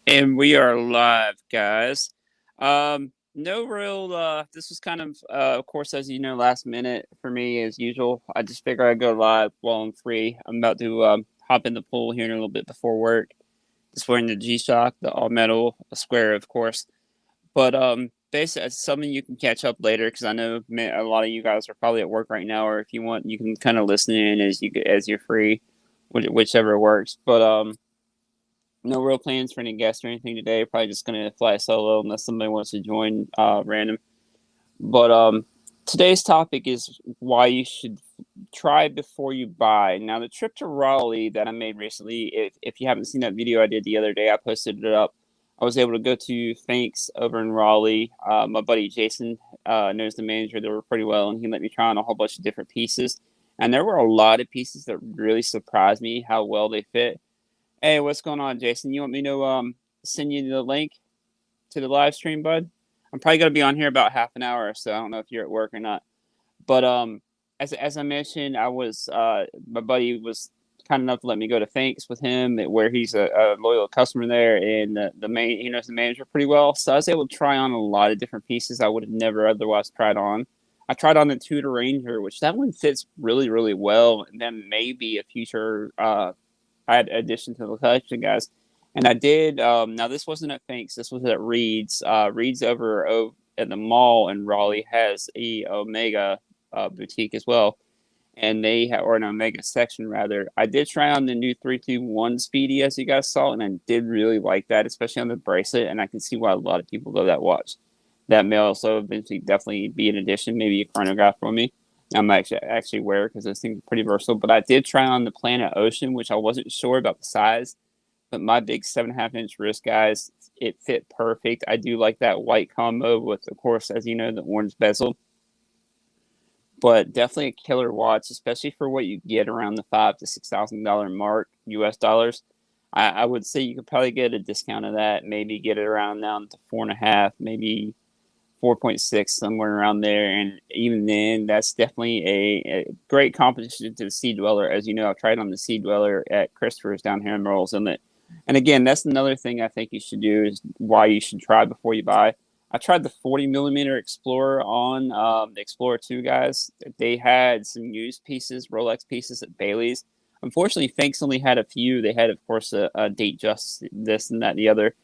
And we are live, guys. No real, this was kind of course, as you know, last minute for me as usual. I just figured I'd go live while I'm free. I'm about to hop in the pool here in a little bit before work. Just wearing the G-Shock, the all metal square, of course. But basically, it's something you can catch up later because I know a lot of you guys are probably at work right now, or if you want, you can kind of listen in as you're free, whichever works. But no real plans for any guests or anything today. Probably just gonna fly solo unless somebody wants to join random. But today's topic is why you should try before you buy. Now, the trip to Raleigh that I made recently, if you haven't seen that video I did the other day, I posted it up. I was able to go to Thanks over in Raleigh. My buddy Jason knows the manager there pretty well, and he let me try on a whole bunch of different pieces. And there were a lot of pieces that really surprised me how well they fit. Hey, what's going on, Jason? You want me to send you the link to the live stream, bud? I'm probably gonna be on here about half an hour, so I don't know if you're at work or not. But as I mentioned, I was my buddy was kind enough to let me go to Thanks with him, where he's a loyal customer there, and the main he knows the manager pretty well. So I was able to try on a lot of different pieces I would have never otherwise tried on. I tried on the Tudor Ranger, which that one fits really, really well, and then maybe a future addition to the collection, guys. And I did. Now this wasn't at Thanks. This was at Reed's. Reed's over at the mall in Raleigh has a Omega boutique as well, and they have, or an Omega section rather. I did try on the new 321 Speedy as you guys saw, and I did really like that, especially on the bracelet. And I can see why a lot of people love that watch. That may also eventually definitely be an addition, maybe a chronograph for me. I might actually wear because those things are pretty versatile. But I did try on the Planet Ocean, which I wasn't sure about the size. But my big 7.5 inch wrist, guys, it fit perfect. I do like that white combo with, of course, as you know, the orange bezel. But definitely a killer watch, especially for what you get around the $5,000 to $6,000 mark, US dollars. I would say you could probably get a discount of that. Maybe get it around down to 4.5, maybe 4.6, somewhere around there. And even then, that's definitely a great competition to the Sea Dweller. As you know, I've tried on the Sea Dweller at Christopher's down here in Murrells Inlet. And again, that's another thing I think you should do is why you should try before you buy. I tried the 40 millimeter Explorer on the Explorer 2, guys. They had some used pieces, Rolex pieces at Bailey's. Unfortunately, Thanks only had a few. They had, of course, a Datejust, this and that, and the other.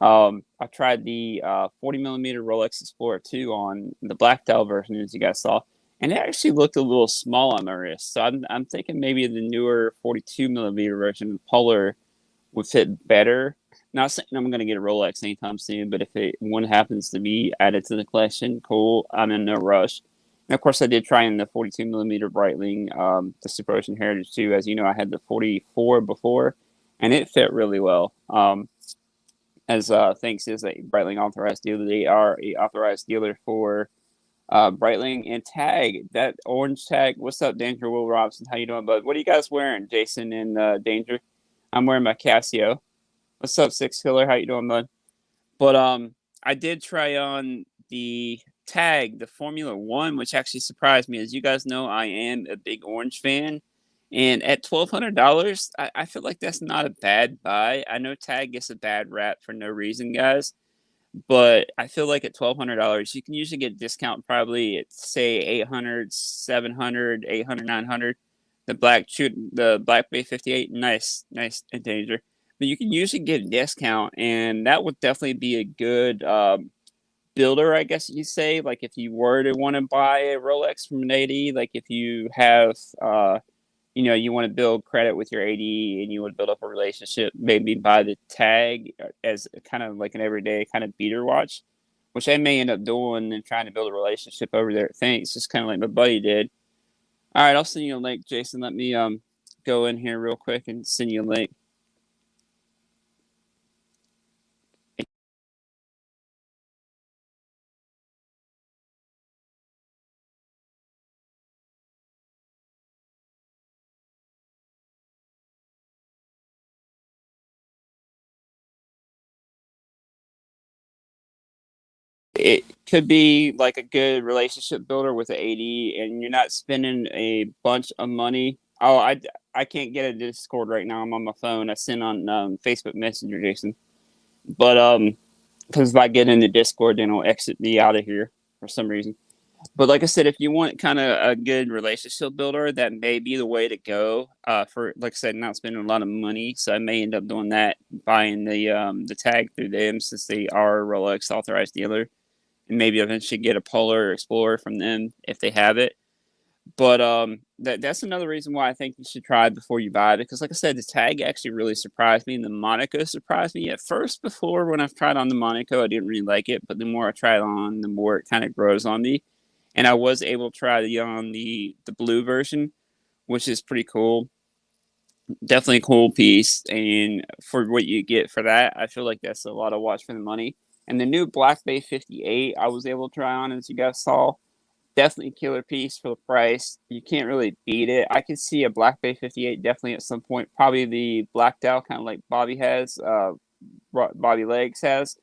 I tried the 40 millimeter Rolex Explorer 2 on the black dial version, as you guys saw, and it actually looked a little small on my wrist. So I'm thinking maybe the newer 42 millimeter version, the Polar, would fit better. Not saying I'm going to get a Rolex anytime soon, but if one happens to be added to the collection, cool. I'm in no rush. And of course, I did try in the 42 millimeter Breitling, the Super Ocean Heritage 2. As you know, I had the 44 before, and it fit really well. As Thanks is a Breitling authorized dealer. They are a authorized dealer for Breitling and Tag. That orange tag. What's up, Danger Will Robson? How you doing, bud? What are you guys wearing, Jason and Danger? I'm wearing my Casio. What's up, Six Killer? How you doing, bud? But I did try on the Tag, the Formula One, which actually surprised me. As you guys know, I am a big Orange fan. And at $1,200, I feel like that's not a bad buy. I know Tag gets a bad rap for no reason, guys. But I feel like at $1,200, you can usually get a discount probably at say 800, 700, 800, 900. The Black Bay 58, nice Danger. But you can usually get a discount, and that would definitely be a good builder, I guess you say. Like if you were to want to buy a Rolex from an AD, like if you have you want to build credit with your AD and you want to build up a relationship, maybe buy the Tag as kind of like an everyday kind of beater watch, which I may end up doing and trying to build a relationship over there at Thanks, just kind of like my buddy did. All right, I'll send you a link, Jason. Let me go in here real quick and send you a link. It could be like a good relationship builder with an AD, and you're not spending a bunch of money. Oh, I can't get a Discord right now. I'm on my phone. I sent on Facebook Messenger, Jason. But because if I get in the Discord, then it'll exit me out of here for some reason. But like I said, if you want kind of a good relationship builder, that may be the way to go. For like I said, not spending a lot of money, so I may end up doing that, buying the tag through them since they are a Rolex authorized dealer, and maybe eventually get a Polar or Explorer from them if they have it. But that's another reason why I think you should try it before you buy it, because like I said, the tag actually really surprised me, and the Monaco surprised me at first. Before, when I've tried on the Monaco, I didn't really like it, but the more I try it on, the more it kind of grows on me. And I was able to try the blue version, which is pretty cool. Definitely a cool piece, and for what you get for that, I feel like that's a lot of watch for the money. And the new Black Bay 58, I was able to try on, as you guys saw. Definitely a killer piece for the price. You can't really beat it. I could see a Black Bay 58 definitely at some point. Probably the Black Dial, kind of like Bobby has, Bobby Legs has,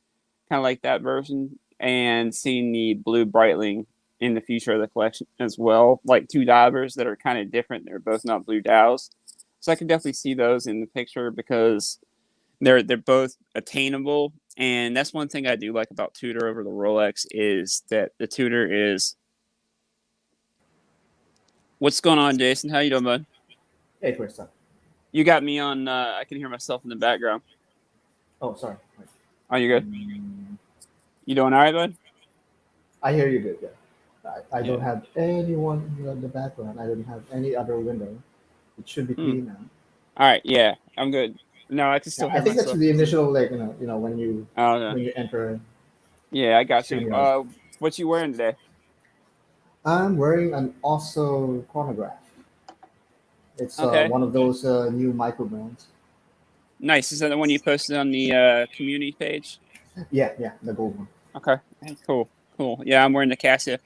kind of like that version. And seeing the Blue Breitling in the future of the collection as well. Like two divers that are kind of different. They're both not blue dials. So I can definitely see those in the picture because they're both attainable. And that's one thing I do like about Tudor over the Rolex is that the Tudor is. What's going on, Jason? How you doing, bud? Hey, Krista. You got me on. I can hear myself in the background. Oh, sorry. Oh, you good? Mm, You doing all right, bud? I hear you good. Yeah. I don't Yeah. have anyone in the background. I don't have any other window. It should be Hmm. clean now. All right. Yeah, I'm good. No, I can Yeah, still I hear think that's myself. the initial like Oh, no. when you enter Yeah, I got you. StreamYard. What you wearing today? I'm wearing an also chronograph. It's Okay. one of those new micro brands. Nice. Is that the one you posted on the community page? Yeah, yeah, the gold one. Okay. Hey, cool. Cool. Yeah, I'm wearing the Cassia.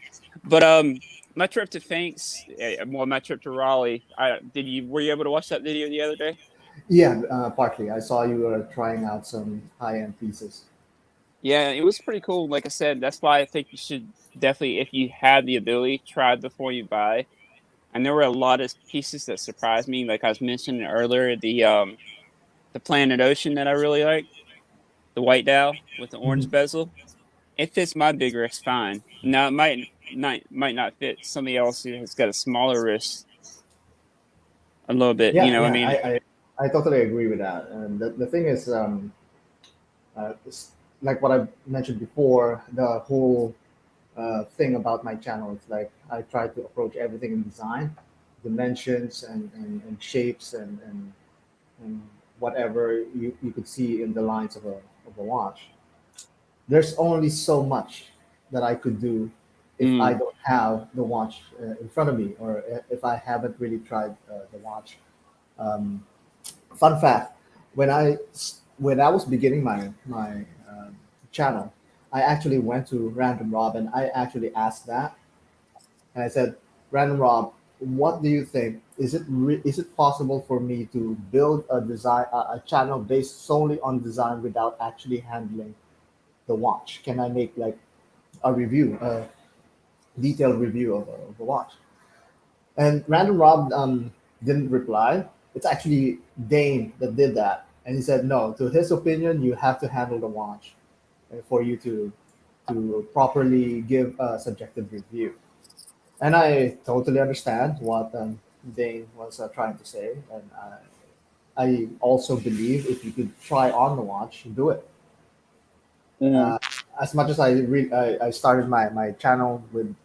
But my trip to Finks, well, my trip to Raleigh. Were you able to watch that video the other day? Yeah, partly. I saw you were trying out some high-end pieces. Yeah, it was pretty cool. Like I said, that's why I think you should definitely, if you have the ability, try it before you buy. And there were a lot of pieces that surprised me. Like I was mentioning earlier, the Planet Ocean that I really like, the white dial with the Mhm. orange bezel. It fits my big wrist fine. Now it might not fit somebody else who has got a smaller wrist a little bit. You Yeah, know, what I yeah, mean, I totally agree with that. And the thing is, it's like what I mentioned before, the whole thing about my channel. It's like I try to approach everything in design, dimensions and shapes and whatever you could see in the lines of a watch. There's only so much that I could do if I mm, don't have the watch in front of me or if I haven't really tried the watch. Um, Fun fact: when I was beginning my channel, I actually went to Random Rob and I actually asked that, and I said, "Random Rob, what do you think? Is it possible for me to build a channel based solely on design without actually handling the watch? Can I make like a review, a detailed review of a watch?" And Random Rob didn't reply. It's actually Dane that did that. And he said, no, to his opinion, you have to handle the watch for you to properly give a subjective review. And I totally understand what Dane was trying to say. And I also believe if you could try on the watch, do it. mm, Uh, as much as I started my channel with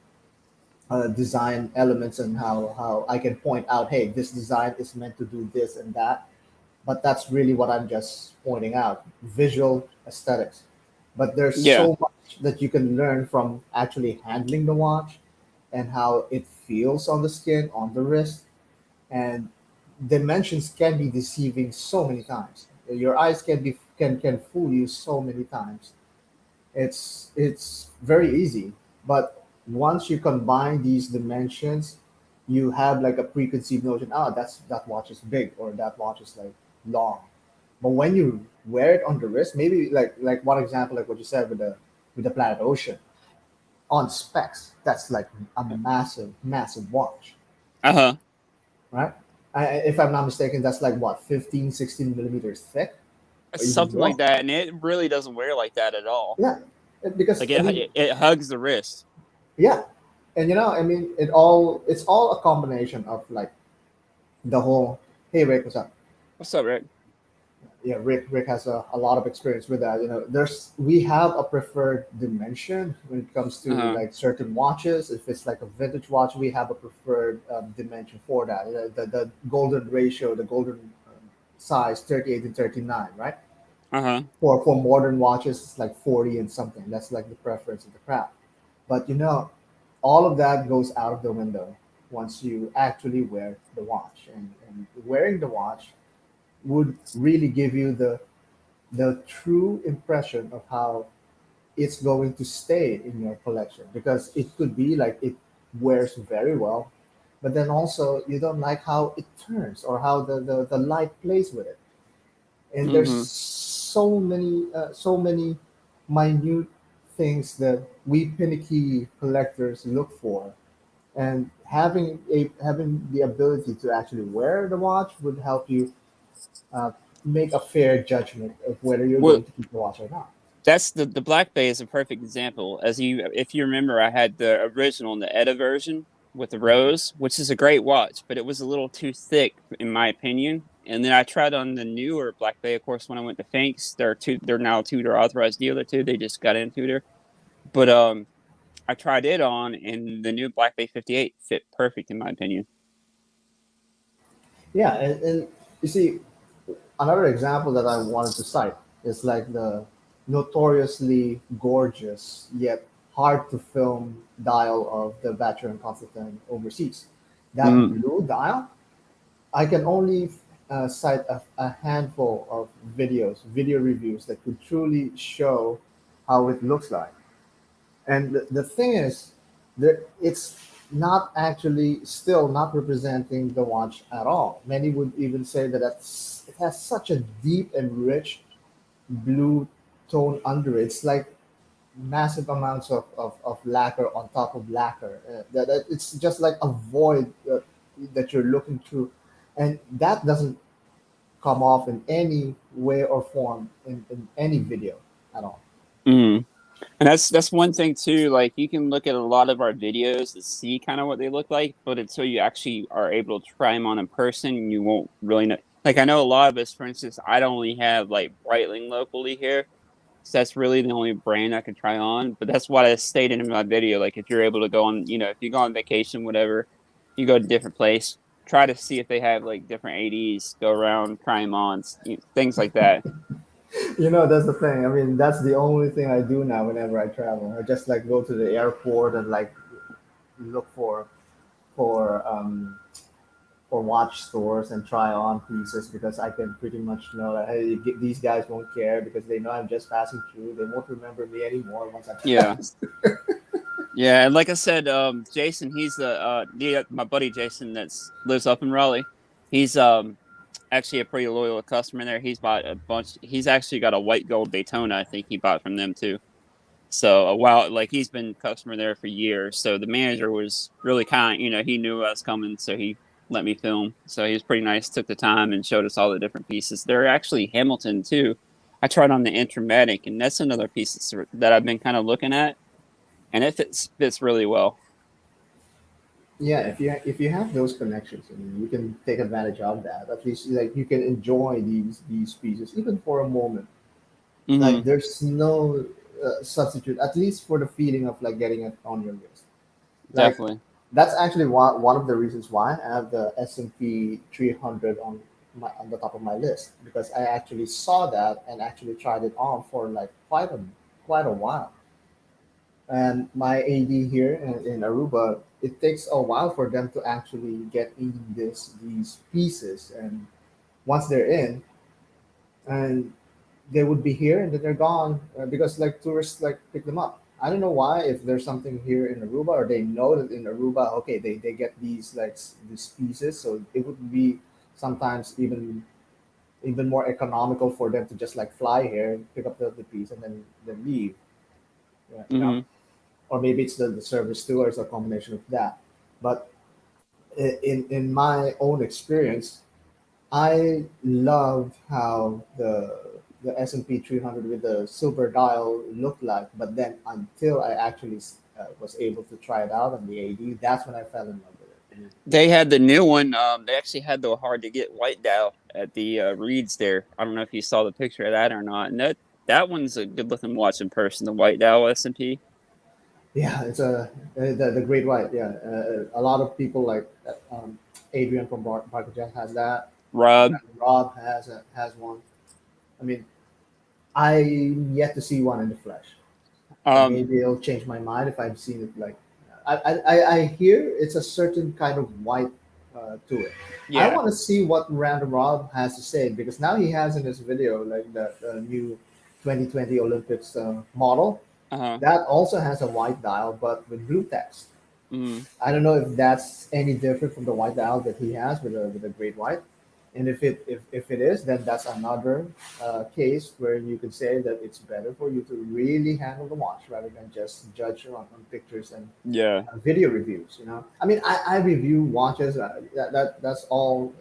design elements and how I can point out, hey, this design is meant to do this and that. But that's really what I'm just pointing out, visual aesthetics. But there's yeah, so much that you can learn from actually handling the watch and how it feels on the skin, on the wrist. And dimensions can be deceiving so many times. Your eyes can fool you so many times. It's very easy, but once you combine these dimensions, you have like a preconceived notion. Ah, that watch is big or that watch is like long. But when you wear it on the wrist, maybe like one example, like what you said with the Planet Ocean on specs, that's like a massive watch, uh-huh. right? If I'm not mistaken, that's like what 15, 16 millimeters thick. even something like more. that, and it really doesn't wear like that at all. Yeah, because Like I mean, it hugs the wrist. yeah, and I mean, it's all a combination of like the whole. Hey, Rick, what's up? What's up, Rick? Yeah, Rick has a lot of experience with that. We have a preferred dimension when it comes to Uh-huh. like certain watches. If it's like a vintage watch, we have a preferred dimension for that. The golden ratio, the golden size, 38 and 39, right? Uh-huh. For modern watches, it's like 40 and something. That's like the preference of the crowd. But all of that goes out of the window once you actually wear the watch, and wearing the watch would really give you the true impression of how it's going to stay in your collection, because it could be like it wears very well, but then also you don't like how it turns or how the light plays with it. And there's Mm-hmm. so many minute things that we finicky collectors look for, and having the ability to actually wear the watch would help you uh, make a fair judgment of whether you're Well, going to keep the watch or not. that's the Black Bay is a perfect example. If you remember, I had the original and the Etta version with the rose, which is a great watch, but it was a little too thick in my opinion. And then I tried on the newer Black Bay, of course, when I went to Finks. They're now a Tudor authorized dealer too. They just got in Tudor, but I tried it on, and the new Black Bay 58 fit perfect in my opinion. Yeah, and you see, another example that I wanted to cite is like the notoriously gorgeous yet hard to film dial of the Vacheron and Constantin overseas. That Mm. blue dial, I can only cite a handful of video reviews that could truly show how it looks like. And the thing is, it's not actually still not representing the watch at all. Many would even say that it has such a deep and rich blue tone under it. It's like massive amounts of lacquer on top of lacquer. That it's just like a void that you're looking through. And that doesn't come off in any way or form in any video at all. Mm. And that's one thing too. Like you can look at a lot of our videos to see kind of what they look like, but until you actually are able to try them on in person, you won't really know. Like I know a lot of us, for instance, I don't only have like Breitling locally here, so that's really the only brand I can try on. But that's what I stated in my video. Like if you're able to go on, if you go on vacation, whatever, you go to a different place, try to see if they have like different ADs, go around, try them on, things like that. That's the thing. I mean, that's the only thing I do now whenever I travel. I just like go to the airport and like look for um for watch stores and try on pieces, because I can pretty much know that hey, these guys won't care because they know I'm just passing through. They won't remember me anymore once I Yeah. pass. Yeah, and like I said, Jason, he's my buddy Jason that's lives up in Raleigh. He's actually a pretty loyal customer there. He's bought a bunch. He's actually got a white gold Daytona. I think he bought from them too. So a while, like he's been a customer there for years. So the manager was really kind. He knew I was coming, so he let me film. So he was pretty nice. Took the time and showed us all the different pieces. They're actually Hamilton too. I tried on the Intramatic, and that's another piece that I've been kind of looking at, and it fits really well. Yeah, if you have those connections, I mean, you can take advantage of that. At least like you can enjoy these pieces even for a moment. Like Mm-hmm. there's no substitute, at least for the feeling of like getting it on your wrist. Like Definitely. that's actually one of the reasons why I have the S&P 300 on the top of my list, because I actually saw that and actually tried it on for like quite a while. And my AD here in Aruba, it takes a while for them to actually get in these pieces, and once they're in, and they would be here and then they're gone, because like tourists like pick them up. I don't know why, if there's something here in Aruba, or they know that in Aruba, okay, they get these like these pieces, so it would be sometimes even more economical for them to just like fly here, pick up the piece, and then leave. Yeah, Mm-hmm. or maybe it's the service too, or it's a combination of that. But in my own experience, I love how the S&P 300 with the silver dial looked like. But then until I actually was able to try it out on the AD, that's when I fell in love with it. I mean, They had the new one. They actually had the hard to get white dial at the Reeds there. I don't know if you saw the picture of that or not. And that one's a good looking watch in person. The white dial S&P. yeah, it's the Great White. Yeah, a lot of people like Adrian from Barker Jack has that. Rob. Rob has one. I mean, I'm yet to see one in the flesh. Um, Maybe it'll change my mind if I've seen it. Like, I hear it's a certain kind of white to it. I yeah. want to see what Random Rob has to say because now he has in his video like the new 2020 Olympics model Uh-huh. that also has a white dial but with blue text. Mm, I don't know if that's any different from the white dial that he has with a great white. And if it is, then that's another case where you could say that it's better for you to really handle the watch rather than just judge on pictures and yeah. video reviews. I mean, I review watches. That's all.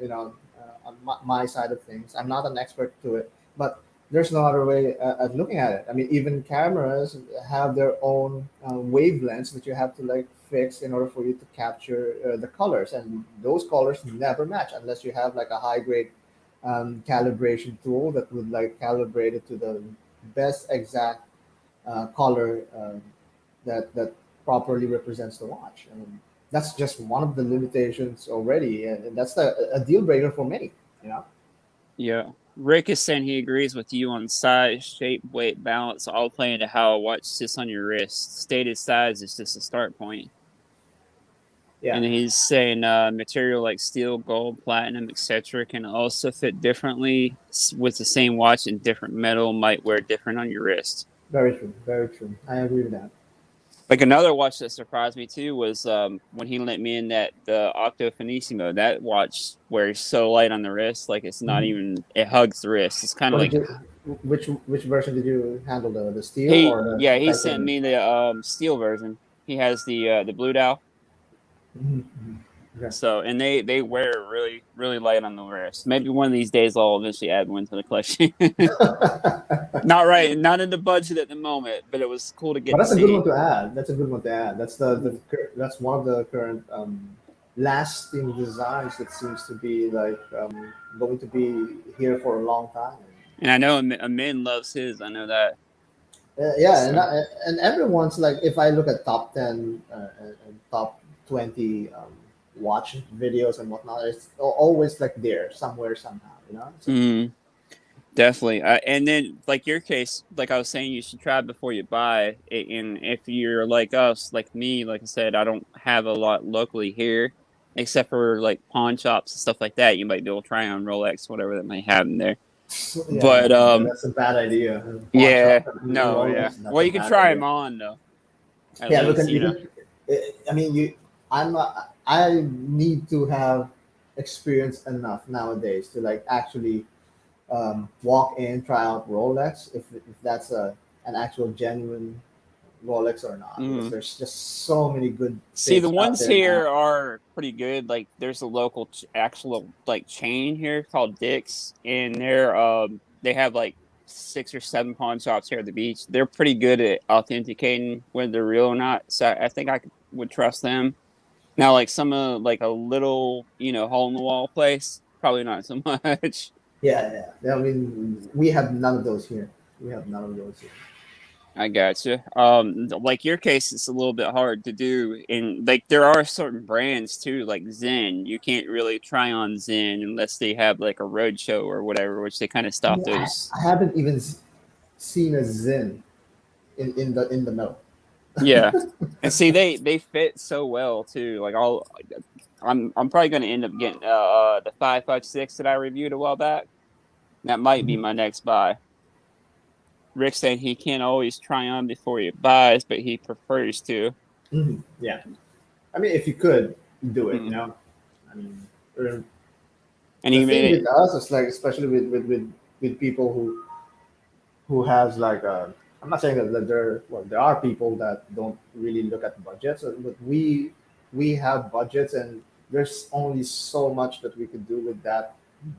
On my side of things. I'm not an expert to it, but there's no other way at looking at it. I mean, even cameras have their own wavelengths that you have to like fix in order for you to capture the colors, and those colors never match unless you have like a high grade calibration tool that would like calibrate it to the best exact color that properly represents the watch. And that's just one of the limitations already, and that's a deal breaker for many. You know. Yeah. Rick is saying he agrees with you on size, shape, weight, balance, all play into how a watch sits on your wrist. Stated size is just a start point. And Yeah. then he's saying material like steel, gold, platinum, etc., can also fit differently with the same watch, and different metal might wear different on your wrist. Very true. Very true. I agree with that. Like another watch that surprised me too was when he let me in that the Octo Finissimo. That watch wears so light on the wrist, like it's not Mhm. even. It hugs the wrist. It's kind of What did like you? Which version did you handle the steel or the he sent titanium? me the steel version. He has the blue dial. Mhm, mhm. Okay. So and they wear really really light on the wrist. Maybe one of these days I'll eventually add one to the collection. Not right, not in the budget at the moment, but it was cool to But get to that's a good one see. to add. That's a good one to add. That's one of the current lasting designs that seems to be like going to be here for a long time. And I know Amin loves his. I know that. Yeah, So and everyone's like, if I look at top 10 and top 20 watch videos and whatnot, it's always like there somewhere somehow, So, mm, definitely. And then like your case, like I was saying, you should try before you buy. And if you're like us, like me, like I said, I don't have a lot locally here, except for like pawn shops and stuff like that. You might be able to try on Rolex, whatever that might have in there. so yeah, But that's a bad idea. Pawn shop yeah, and no, yeah. Rolex, that's Well, a you can bad try them idea. on though. At Yeah, least, you can. I mean, I need to have experience enough nowadays to like actually walk in, try out Rolex if that's an actual genuine Rolex or not, because Mhm. there's just so many good See, the fakes out ones there now. here are pretty good. Like, there's a local actual like chain here called Dick's, and they have like 6 or 7 pawn shops here at the beach. They're pretty good at authenticating whether they're real or not. So I think would trust them. Now, like some of like a little hole in the wall place, probably not so much. Yeah. I mean, we have none of those here. We have none of those here. I gotcha. Like your case, it's a little bit hard to do, and like there are certain brands too, like Zen. You can't really try on Zen unless they have like a road show or whatever, which they kind of I stop mean, those. I haven't even seen a Zen in the middle. Yeah, and see they fit so well too. Like I'm probably gonna end up getting the 556 that I reviewed a while back. That might be Mhm. my next buy. Rick said he can't always try on before he buys, but he prefers to. Mhm. Yeah, I mean, if you could do it, Mm. I mean, er, And the he thing made with it. us is like, especially with people who has like I'm not saying that there are people that don't really look at budgets, but we have budgets and there's only so much that we could do with that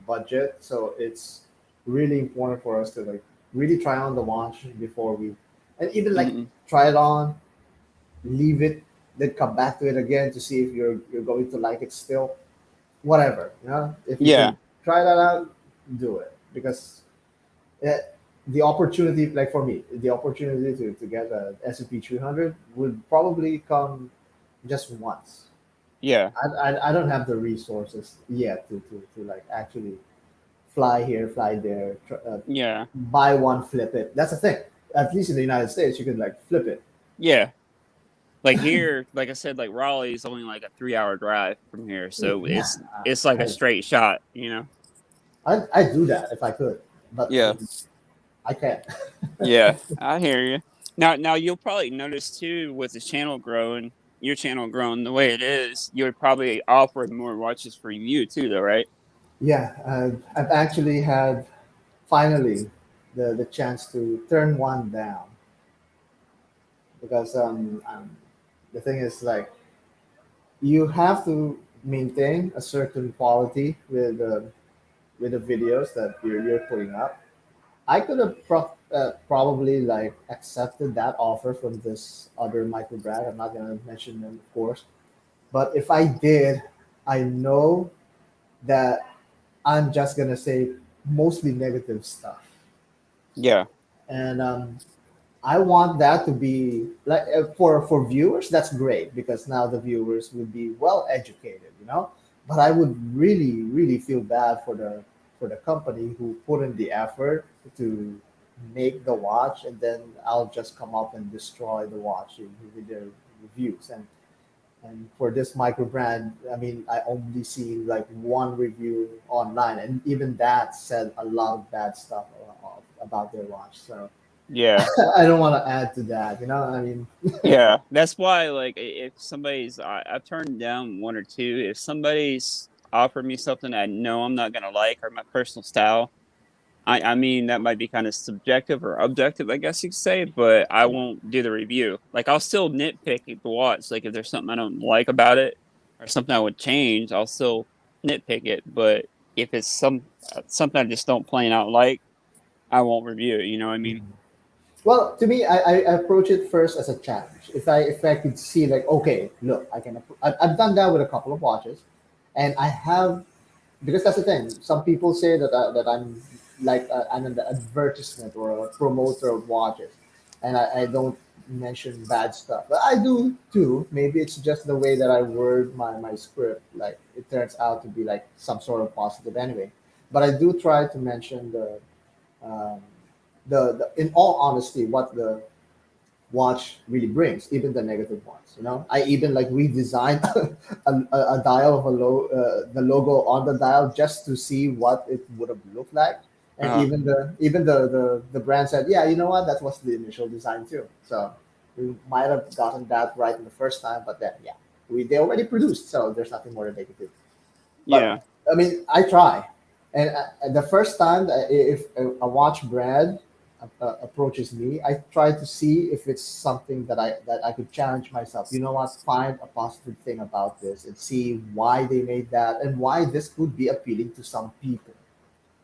budget. So it's really important for us to like really try on the watch before we, and even like Mm-mm. try it on, leave it, then come back to it again to see if you're going to like it still. Whatever, you know, if you Yeah. can try that out, do it because uh, the opportunity, like for me, the opportunity to get a S&P 300 would probably come just once. Yeah. I don't have the resources yet to like actually fly here, fly there, Yeah. buy one, flip it. That's the thing. At least in the United States, you can like flip it. Yeah. Like here, like I said, like Raleigh is only like a 3 hour drive from here, so Yeah, it's like a I, straight shot, you know. I do that if I could, but I Yeah. mean, I can't. Yeah, I hear you. Now you'll probably notice too with the channel growing, your channel growing the way it is, you're probably offering more watches for you too, though, right? Yeah, I've actually had finally the chance to turn one down because the thing is like you have to maintain a certain quality with the videos that you're putting up. I could have probably like accepted that offer from this other micro brand. I'm not gonna mention them, of course, but if I did, I know that I'm just gonna say mostly negative stuff, Yeah. and I want that to be like for viewers. That's great because now the viewers would be well educated, you know. But I would really feel bad for the company who put in the effort to make the watch, and then I'll just come up and destroy the watch with their reviews. And for this micro brand, I mean, I only see like one review online, and even that said a lot of bad stuff about their watch. So Yeah. I don't want to add to that. You know, I mean, Yeah. That's why like if somebody's I've turned down one or two. If somebody's offered me something I know I'm not gonna like or my personal style, I mean that might be kind of subjective or objective, I guess you could say, but I won't do the review. Like I'll still nitpick the watch. Like if there's something I don't like about it or something I would change, I'll still nitpick it. But if it's something I just don't plain out like, I won't review it. You know what I mean? well, to me, I approach it first as a challenge. If I could see like, okay, look, I can. I've done that with a couple of watches, and I have because that's the thing. Some people say that I'm like I'm an advertisement or a promoter of watches, and I don't mention bad stuff. But I do too. Maybe it's just the way that I word my script. Like it turns out to be like some sort of positive anyway. But I do try to mention um, the in all honesty what the watch really brings, even the negative ones. You know, I even like redesigned a dial of the logo on the dial just to see what it would have looked like. And Uh, even the brand said, yeah, you know what, that was the initial design too. So we might have gotten that right in the first time, but then yeah, they already produced, so there's nothing more that they could do. yeah, But I mean, I try. And the first time that if a watch brand approaches me, I try to see if it's something that I could challenge myself. You know what? Find a positive thing about this and see why they made that and why this could be appealing to some people.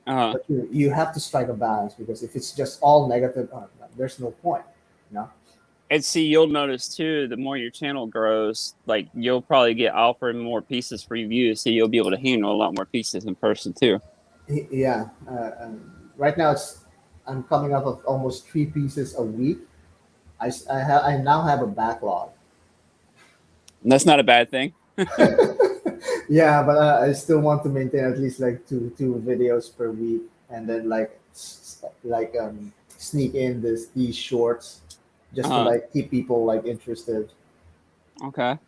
uh, But you have to strike a balance because if it's just all negative, there's no point. You know? and see, you'll notice too. The more your channel grows, like you'll probably get offered more pieces for reviews, so you'll be able to handle a lot more pieces in person too. Yeah. Right now, I'm coming up with almost 3 pieces a week. I now have a backlog. And that's not a bad thing. Yeah, but I still want to maintain at least like two videos per week, and then like sneak in these shorts, just to Uh, like keep people like interested. okay.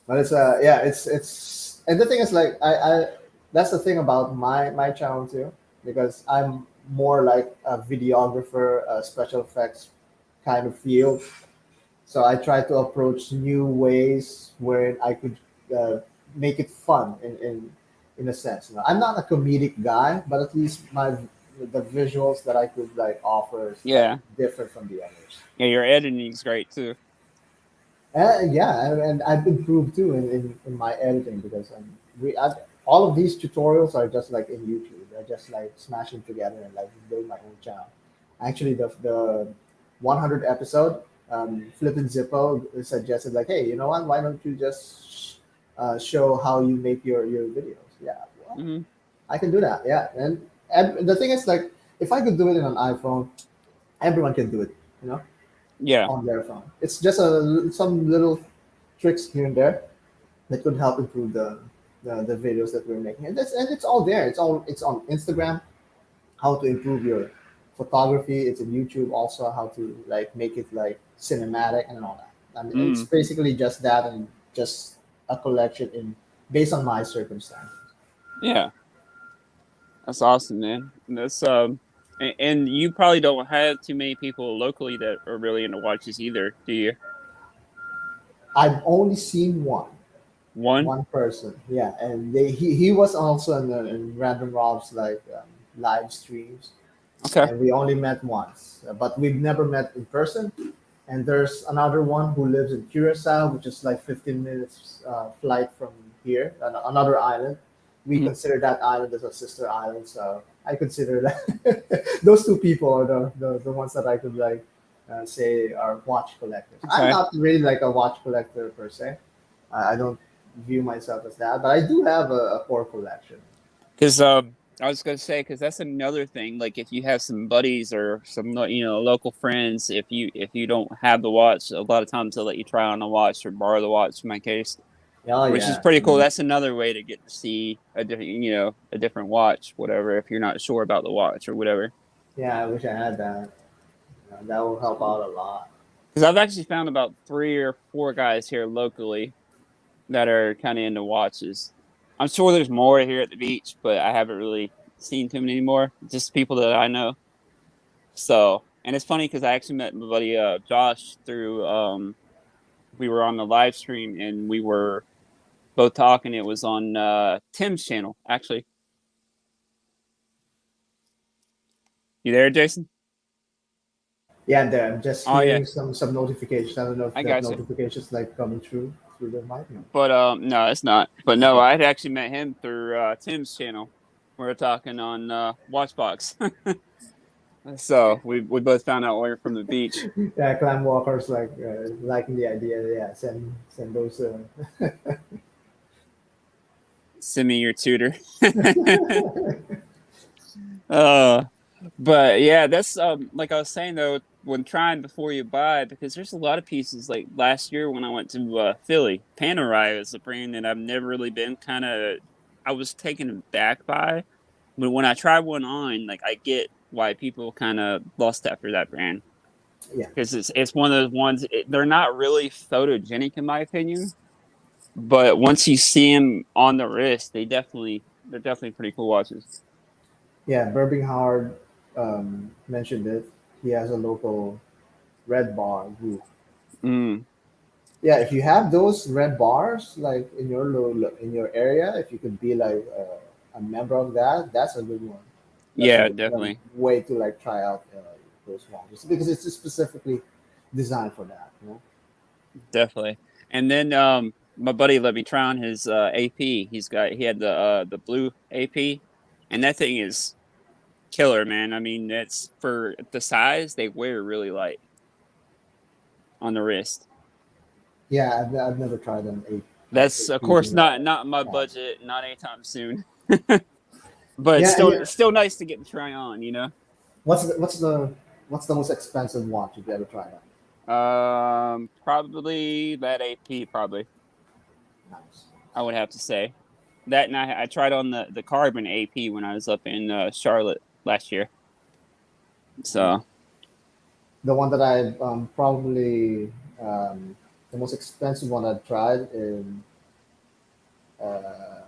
But it's yeah, it's and the thing is like I that's the thing about my channel too, because I'm more like a videographer, a special effects kind of field. So I try to approach new ways where I could uh, make it fun in a sense. You know, I'm not a comedic guy, but at least my the visuals that I could like offer is like Yeah. different from the others. Yeah, your editing's great too. Yeah, and I've improved too in my editing because all of these tutorials are just like in YouTube. They're just like smashing together and like build my own channel. Actually, the 100 episode, Flippin' Zippo suggested like, hey, you know what? Why don't you just show how you make your videos? Yeah, well, Hmm. I can do that. Yeah, and the thing is like, if I could do it in an iPhone, everyone can do it. You know, Yeah. on their phone. It's just some little tricks here and there that could help improve the videos that we're making. And it's all there. It's on Instagram, how to improve your photography. It's in YouTube also how to like make it like cinematic and all that. I mean, it's Mm. basically just that and just a collection in based on my circumstances. Yeah. That's awesome, man. And you probably don't have too many people locally that are really into watches either, do you? I've only seen One? one person, yeah, and he was also in Random Rob's like live streams, Okay. and we only met once, but we've never met in person. And there's another one who lives in Curacao, which is like 15 minutes flight from here, another island. We Mhm. consider that island as a sister island, so I consider that those two people are the ones that I could like say are watch collectors. I'm Okay. not really like a watch collector per se. I don't view myself as that, but I do have a core collection. Because I was gonna say because that's another thing. Like if you have some buddies or some local friends, if you don't have the watch, a lot of times they'll let you try on a watch or borrow the watch. In my case, Oh which is yeah, pretty cool. That's another way to get to see a different watch, whatever. If you're not sure about the watch or whatever. yeah. I wish I had that. That will help out a lot. Because I've actually found about 3 or 4 guys here locally that are kind of into watches. I'm sure there's more here at the beach, but I haven't really seen too many anymore. Just people that I know. So, and it's funny because I actually met my buddy Josh through we were on the live stream and we were both talking. It was on Tim's channel, actually. You there, Jason? Yeah, and I'm just Oh yeah, hearing some notifications. I don't know if I that got you. notification is like coming through the mic. But no, it's not. But no, Okay. I had actually met him through Tim's channel. We were talking on Watchbox. So we both found out we were from the beach. Yeah, climb walkers like liking the idea. Yeah, send those. Send me your tutor. uh, but yeah, that's like I was saying though, when trying before you buy, because there's a lot of pieces. Like last year when I went to Philly, Panerai is a brand that I've never really been kind of. I was taken aback by, but when I try one on, like I get why people kind of lost after that brand Yeah, because it's one of those ones. They're not really photogenic in my opinion, but once you see them on the wrist, they're definitely pretty cool watches. yeah. Birbing Howard mentioned it. He has a local red bar group. Mm, Yeah, if you have those red bars like in your in your area, if you could be like a member of that, that's a good one. That's yeah, a definitely, way to like try out those watches because it's specifically designed for that. You know. definitely. And then my buddy let me try on his AP. He had the blue AP, and that thing is killer, man. I mean, it's for the size they wear really light on the wrist. Yeah, I've never tried That's of AP course in not my size. budget, not anytime soon. But Yeah, yeah. it's still nice to get to try on, you know. What's the most expensive watch you've ever tried out? Probably that AP. Probably Nice. I would have to say that. And I tried on the carbon AP when I was up in Charlotte last year. So The one that I probably the most expensive one I've tried in uh,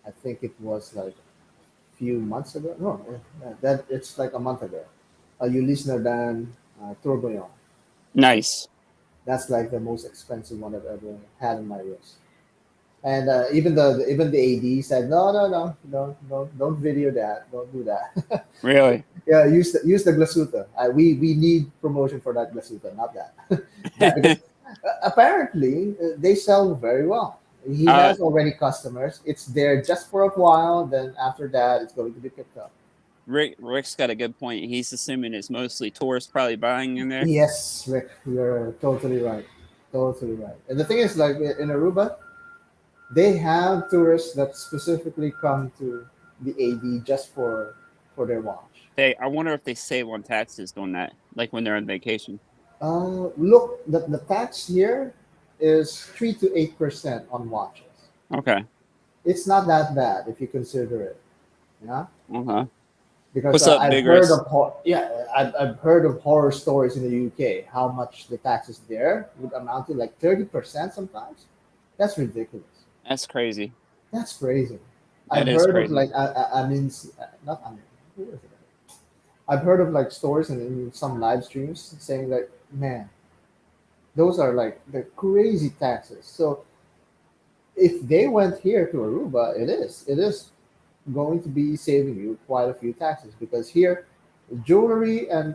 I think it was like a few months ago. No, that it's like a month ago. Ulysse Nardin Tourbillon. nice. That's like the most expensive one I've ever had in my wrist. And even the AD said, no, don't video that, don't do that. Really. Yeah, use the Glasuta. We need promotion for that Glasuta, not that. That because apparently they sell very well. He uh, has already customers. It's there just for a while. Then after that, it's going to be picked up. Rick's got a good point. He's assuming it's mostly tourists probably buying in there. Yes, Rick, you're totally right. Totally right. And the thing is, like in Aruba, they have tourists that specifically come to the AD just for their watch. I wonder if they save on taxes doing that, like when they're on vacation. Look, the tax here is 3 to 8% on watches. Okay. It's not that bad if you consider it. Yeah, Uh-huh. because What's up, I've Big heard Riss? of I've heard of horror stories in the UK. How much the taxes there would amount to, like 30% sometimes. That's ridiculous. That's crazy. That's crazy. That I've is heard of crazy. like I mean not I mean who is it? I've heard of like stories in some live streams saying like, man, those are like the crazy taxes. So if they went here to Aruba, it is going to be saving you quite a few taxes, because here jewelry and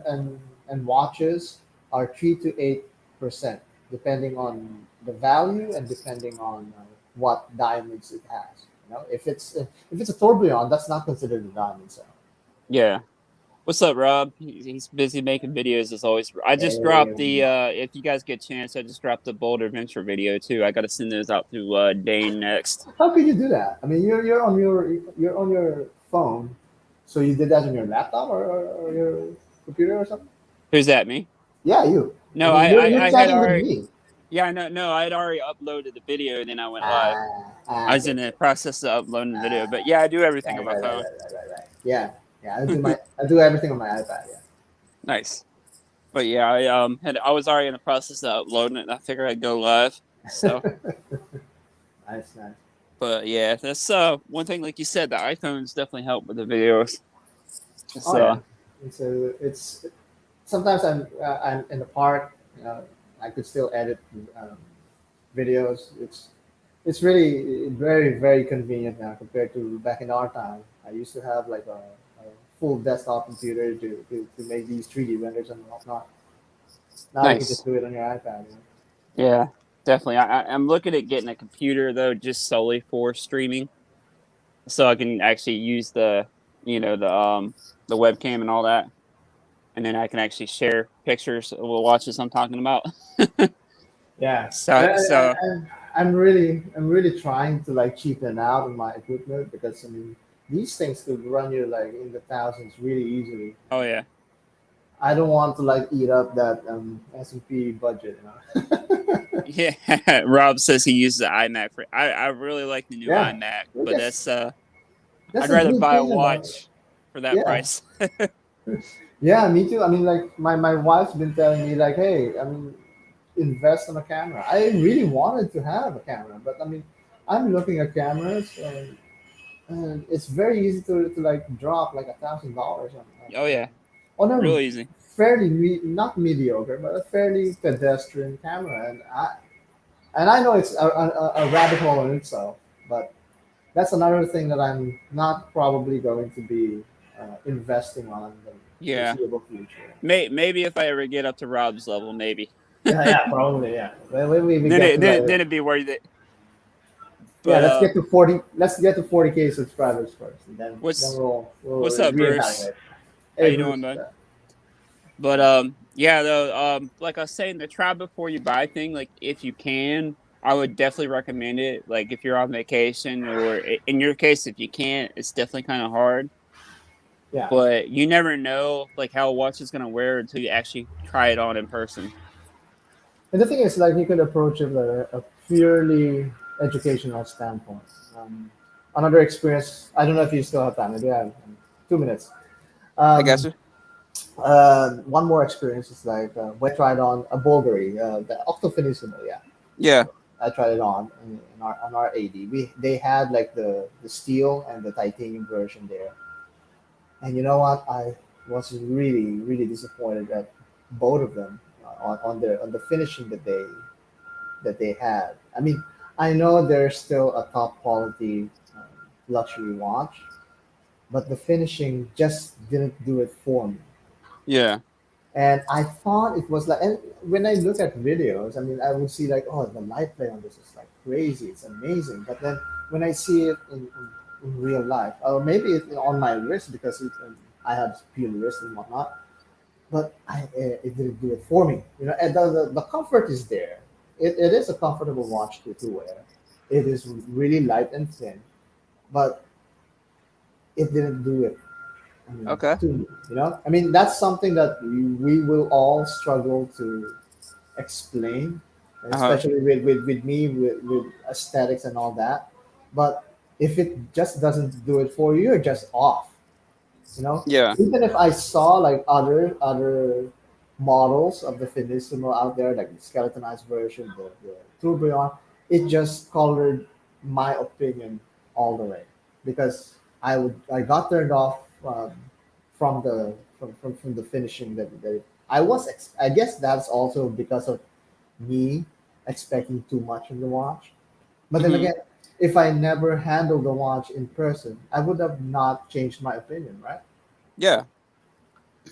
watches are 3 to 8% depending on the value and depending on what diamonds it has. You know, if it's a tourbillon, that's not considered a diamond. So Yeah. What's up, Rob? He's busy making videos as always. I just dropped the if you guys get a chance, I just dropped the Boulder Adventure video too. I gotta send those out to Dane next. how can you do that? I mean, you're on your phone, so you did that on your laptop or your computer or something. Who's that, me? Yeah, you. I No, mean, you're I had chatting with already me. yeah, no, I had already uploaded the video and then I went live. I was Okay. in the process of uploading the video. But yeah, I do everything on my phone. Right. Yeah, yeah. I do everything on my iPad. Yeah. Nice. But yeah, I was already in the process of uploading it and I figured I'd go live. So Nice, nice. but yeah, that's one thing like you said, the iPhones definitely help with the videos. Oh yeah. So It's sometimes I'm in the park. I could still edit um, videos. It's really very very convenient now compared to back in our time. I used to have like a full desktop computer to make these 3D renders and whatnot. Now you can just nice. do it on your iPad. Yeah, definitely. I'm looking at getting a computer though, just solely for streaming, so I can actually use the webcam and all that, and then I can actually share pictures of the watches I'm talking about. Yeah, So so I'm really trying to like cheapen out on my equipment, because I mean these things could run you like in the thousands really easily. oh yeah. I don't want to like eat up that S&P budget. Yeah, Rob says he uses the iMac for. I really like the new Yeah, iMac, well, but that's I'd a rather good buy a thing about it. watch for that Yeah, price. yeah, me too. I mean, like my wife's been telling me like, hey, I mean, invest in a camera. I really wanted to have a camera, but I mean, I'm looking at cameras and it's very easy to like drop like $1,000 Oh yeah, on real a easy. fairly not mediocre but a fairly pedestrian camera, and I know it's a rabbit hole in itself, but that's another thing that I'm not probably going to be investing on in the Yeah, foreseeable future. maybe if I ever get up to Rob's level, maybe. Yeah, yeah, probably, yeah. When we then get it to then, like, then it'd be worth it. yeah, But let's get to 40. Let's get to 40K subscribers first, and then what's we'll what's up, Bruce? reevaluate. How Hey, you doing, Bruce. bud? But yeah, though, like I was saying, the try before you buy thing, like if you can, I would definitely recommend it. Like if you're on vacation, or in your case, if you can't, it's definitely kind of hard. Yeah, But you never know like how a watch is gonna wear until you actually try it on in person. and the thing is, like, you could approach it like a purely educational standpoint. Um, Another experience. I don't know if you still have time. Maybe I have 2 minutes. I guess. Um, One more experience is like we tried on a Bulgari, the Octofinissimo. Yeah, Yeah. I tried it on on our AD. They had like the steel and the titanium version there, and you know what? I was really really disappointed at both of them on the finishing that they had. I mean, I know they're still a top quality luxury watch, but the finishing just didn't do it for me. Yeah. And I thought it was like, and when I look at videos, I mean, I will see like, oh, the light play on this is like crazy, it's amazing. But then when I see it in real life, or maybe it's on my wrist because I had playlists and whatnot, but it didn't do it for me. You know, and the comfort is there. It is a comfortable watch to wear. It is really light and thin, but it didn't do it. I mean, Okay. to me, you know, I mean, that's something that we will all struggle to explain, Uh-huh. especially with me with aesthetics and all that. But if it just doesn't do it for you, you're just off. You know, Yeah. even if I saw like other models of the Finissimo out there, like the skeletonized version, the Tourbillon, it just colored my opinion all the way because I got turned off from the from the finishing that I guess that's also because of me expecting too much of the watch. But then Hmm. again, if I never handled the watch in person, I would have not changed my opinion, right? Yeah.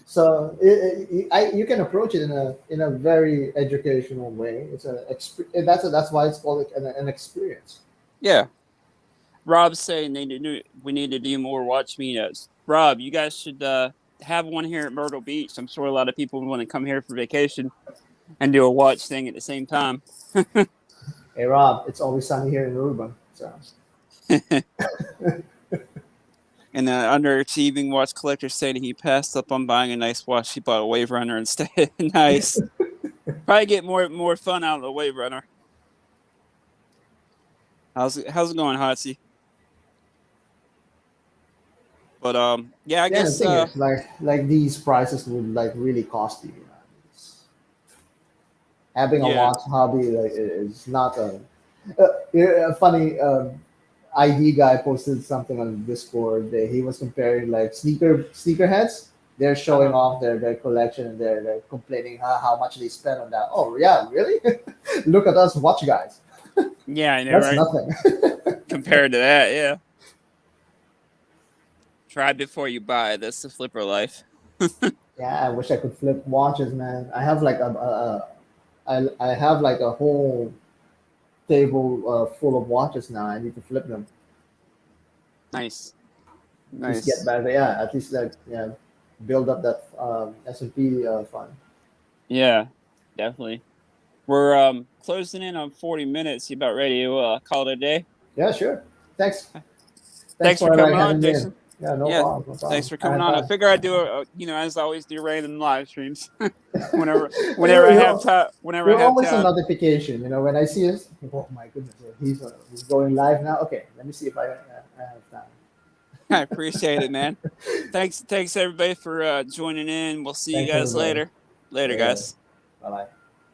So you can approach it in a very educational way. That's why it's called an experience. Yeah. Rob's saying we need to do more watch meetups. Rob, you guys should have one here at Myrtle Beach. I'm sure a lot of people want to come here for vacation and do a watch thing at the same time. Hey Rob, it's always sunny here in Aruba. So And the underachieving watch collector said he passed up on buying a nice watch. He bought a Wave Runner instead. Nice. Probably get more fun out of the Wave Runner. How's it going, Hotsy? But yeah, I yeah, the guess thing is, like these prices would like really cost you. You know? Having a yeah. watch hobby like is not yeah, a funny ID guy posted something on Discord that he was comparing like sneakerheads. They're showing Uh-huh. off their collection and they're complaining how much they spend on that. Oh yeah, really? Look at us watch guys. Yeah, I know, That's right? nothing. Compared to that, yeah. Try before you buy. That's the flipper life. Yeah, I wish I could flip watches, man. I have like I have like a whole table full of watches now. I need to flip them. Nice. At least get Nice. back. Yeah, at least like yeah, build up that S&P fund. Yeah, definitely. We're closing in on 40 minutes. You about ready to call it a day? Yeah, sure. Thanks. Thanks Thanks for for like coming on, having me in. Jason. Yeah, no Yeah, problem. No thanks problem. for I coming had on. I fun. figure I do as always, do random live streams whenever you're, I have you're, time. Whenever I you're have always a time. notification. You know, when I see this, oh my goodness, he's going live now. Okay, let me see if I have time. I appreciate it, man. Thanks everybody for joining in. We'll see you Thanks guys everybody. later. Later, Yeah. guys. Bye bye.